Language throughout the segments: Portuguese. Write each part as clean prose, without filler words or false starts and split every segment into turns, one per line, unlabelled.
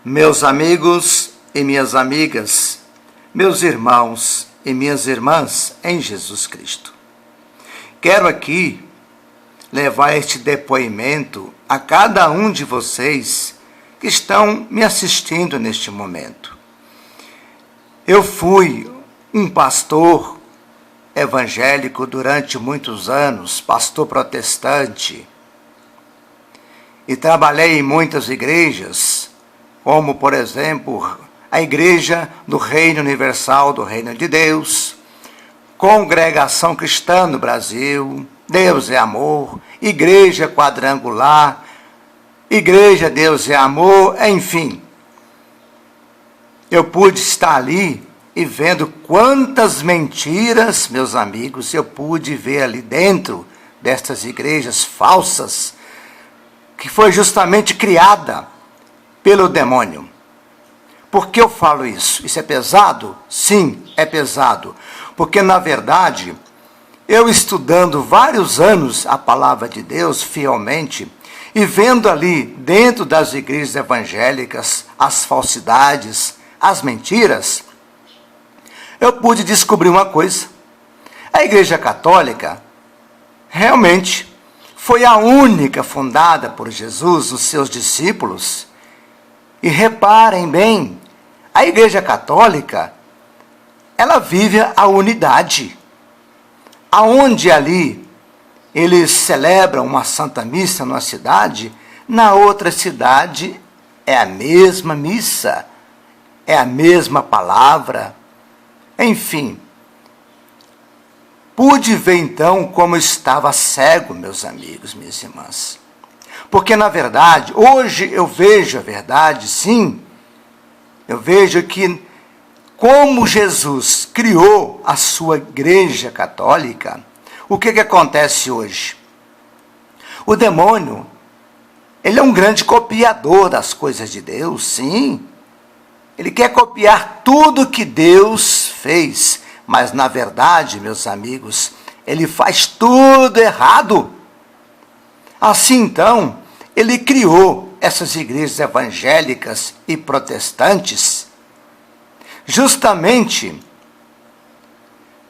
Meus amigos e minhas amigas, meus irmãos e minhas irmãs em Jesus Cristo. Quero aqui levar este depoimento a cada um de vocês que estão me assistindo neste momento. Eu fui um pastor evangélico durante muitos anos, pastor protestante, e trabalhei em muitas igrejas, como, por exemplo, a Igreja do Reino Universal do Reino de Deus, Congregação Cristã no Brasil, Deus é Amor, Igreja Quadrangular, Igreja Deus é Amor, enfim. Eu pude estar ali e vendo quantas mentiras, meus amigos, eu pude ver ali dentro destas igrejas falsas, que foi justamente criada pelo demônio. Por que eu falo isso? Isso é pesado? Sim, é pesado. Porque, na verdade, eu estudando vários anos a palavra de Deus fielmente e vendo ali dentro das igrejas evangélicas as falsidades, as mentiras, eu pude descobrir uma coisa. A Igreja Católica realmente foi a única fundada por Jesus, os seus discípulos. E reparem bem, a Igreja Católica, ela vive a unidade. Aonde ali eles celebram uma Santa Missa numa cidade, na outra cidade é a mesma missa, é a mesma palavra, enfim. Pude ver então como eu estava cego, meus amigos, minhas irmãs. Porque, na verdade, hoje eu vejo a verdade, sim. Eu vejo que, como Jesus criou a sua igreja católica, o que acontece hoje? O demônio, ele é um grande copiador das coisas de Deus, sim. Ele quer copiar tudo que Deus fez, mas, na verdade, meus amigos, ele faz tudo errado. Assim, então, ele criou essas igrejas evangélicas e protestantes justamente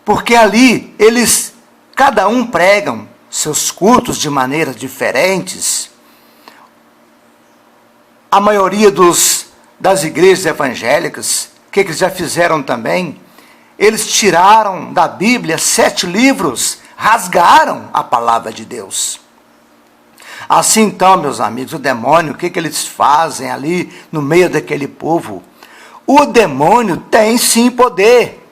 porque ali cada um pregam seus cultos de maneiras diferentes. A maioria das igrejas evangélicas, o que eles já fizeram também? Eles tiraram da Bíblia 7 livros, rasgaram a palavra de Deus. Assim então, meus amigos, o demônio, o que eles fazem ali no meio daquele povo? O demônio tem sim poder,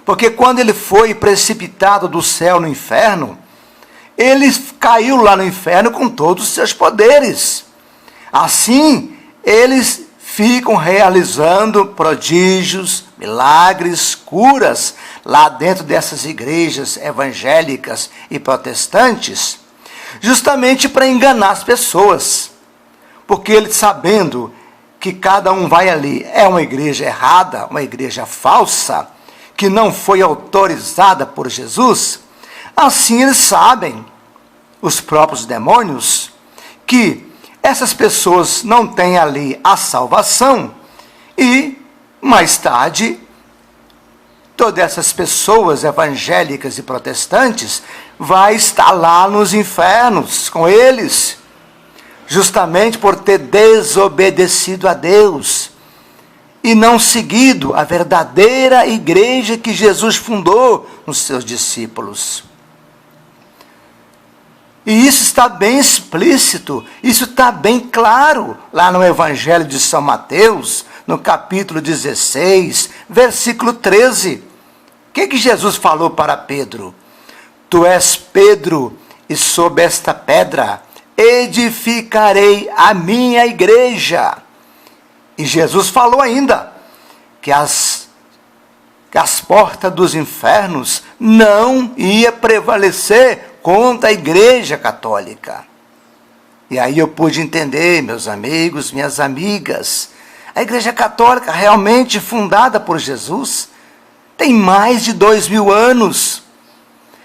porque quando ele foi precipitado do céu no inferno, ele caiu lá no inferno com todos os seus poderes. Assim, eles ficam realizando prodígios, milagres, curas, lá dentro dessas igrejas evangélicas e protestantes, justamente para enganar as pessoas, porque eles, sabendo que cada um vai ali, é uma igreja errada, uma igreja falsa, que não foi autorizada por Jesus, assim eles sabem, os próprios demônios, que essas pessoas não têm ali a salvação, e mais tarde, todas essas pessoas evangélicas e protestantes vai estar lá nos infernos com eles, justamente por ter desobedecido a Deus e não seguido a verdadeira igreja que Jesus fundou nos seus discípulos. E isso está bem explícito, isso está bem claro lá no Evangelho de São Mateus, no capítulo 16, versículo 13. O que Jesus falou para Pedro? Tu és Pedro, e sob esta pedra edificarei a minha igreja. E Jesus falou ainda que as portas dos infernos não ia prevalecer contra a igreja católica. E aí eu pude entender, meus amigos, minhas amigas, a igreja católica realmente fundada por Jesus tem mais de 2000 anos.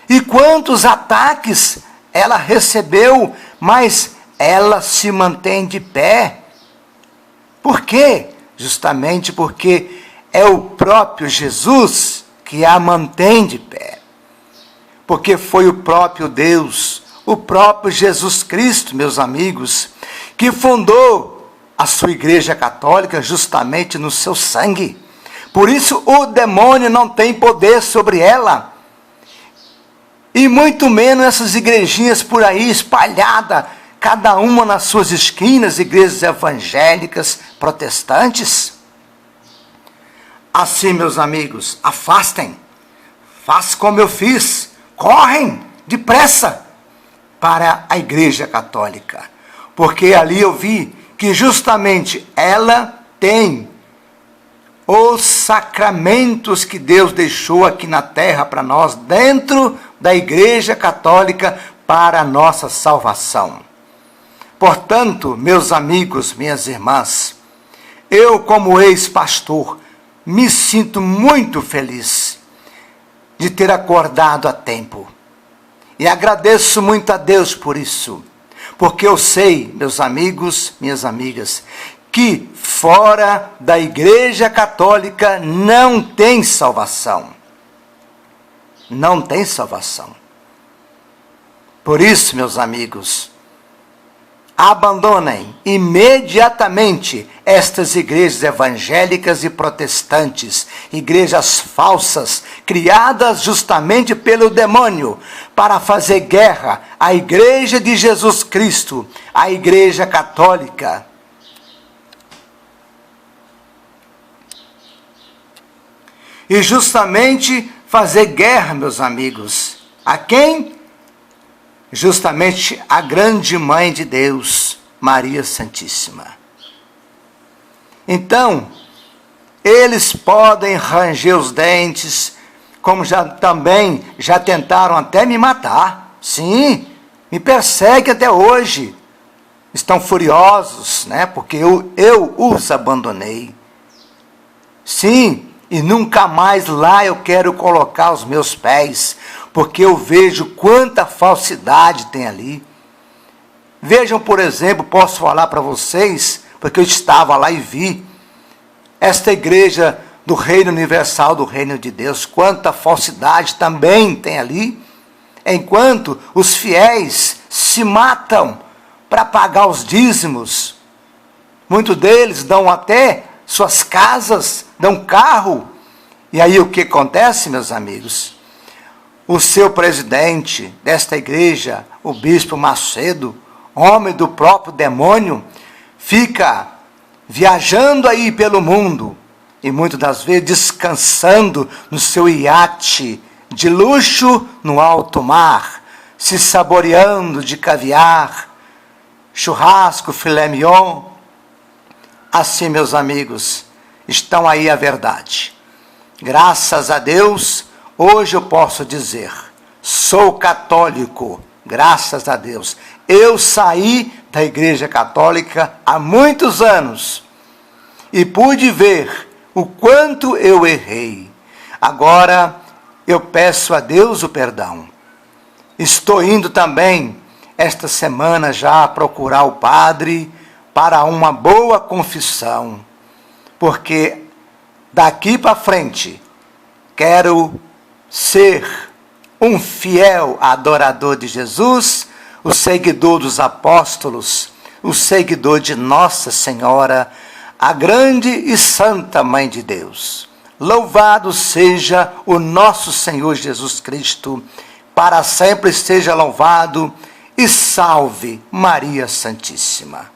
E quantos ataques ela recebeu, mas ela se mantém de pé. Por quê? justamente porque é o próprio Jesus que a mantém de pé. Porque foi o próprio Deus, o próprio Jesus Cristo, meus amigos, que fundou a sua Igreja Católica justamente no seu sangue. Por isso o demônio não tem poder sobre ela. E muito menos essas igrejinhas por aí espalhadas, cada uma nas suas esquinas, igrejas evangélicas, protestantes. Assim, meus amigos, afastem. Façam como eu fiz. Correm depressa para a Igreja Católica. Porque ali eu vi que justamente ela tem os sacramentos que Deus deixou aqui na terra para nós, dentro da Igreja Católica, para a nossa salvação. Portanto, meus amigos, minhas irmãs, eu, como ex-pastor, me sinto muito feliz de ter acordado a tempo. E agradeço muito a Deus por isso. Porque eu sei, meus amigos, minhas amigas, que fora da Igreja Católica não tem salvação. Não tem salvação. Por isso, meus amigos, abandonem imediatamente estas igrejas evangélicas e protestantes, igrejas falsas, criadas justamente pelo demônio, para fazer guerra à Igreja de Jesus Cristo, à Igreja Católica. E justamente fazer guerra, meus amigos, a quem? Justamente a grande mãe de Deus, Maria Santíssima. Então, eles podem ranger os dentes, como também já tentaram até me matar. Sim, me perseguem até hoje. Estão furiosos, né? Porque eu os abandonei. Sim, e nunca mais lá eu quero colocar os meus pés, porque eu vejo quanta falsidade tem ali. Vejam, por exemplo, posso falar para vocês, porque eu estava lá e vi, esta igreja do Reino Universal, do Reino de Deus, quanta falsidade também tem ali, enquanto os fiéis se matam para pagar os dízimos. Muitos deles dão até suas casas, dão carro. E aí o que acontece, meus amigos? O seu presidente desta igreja, o bispo Macedo, homem do próprio demônio, fica viajando aí pelo mundo e muitas das vezes descansando no seu iate de luxo no alto mar, se saboreando de caviar, churrasco, filé mignon. Assim, meus amigos, estão aí a verdade. Graças a Deus, hoje eu posso dizer, sou católico, graças a Deus. Eu saí da Igreja Católica há muitos anos e pude ver o quanto eu errei. Agora eu peço a Deus o perdão. Estou indo também esta semana já procurar o padre para uma boa confissão, porque daqui para frente quero ser um fiel adorador de Jesus, o seguidor dos apóstolos, o seguidor de Nossa Senhora, a grande e santa Mãe de Deus. Louvado seja o nosso Senhor Jesus Cristo, para sempre seja louvado, e salve Maria Santíssima.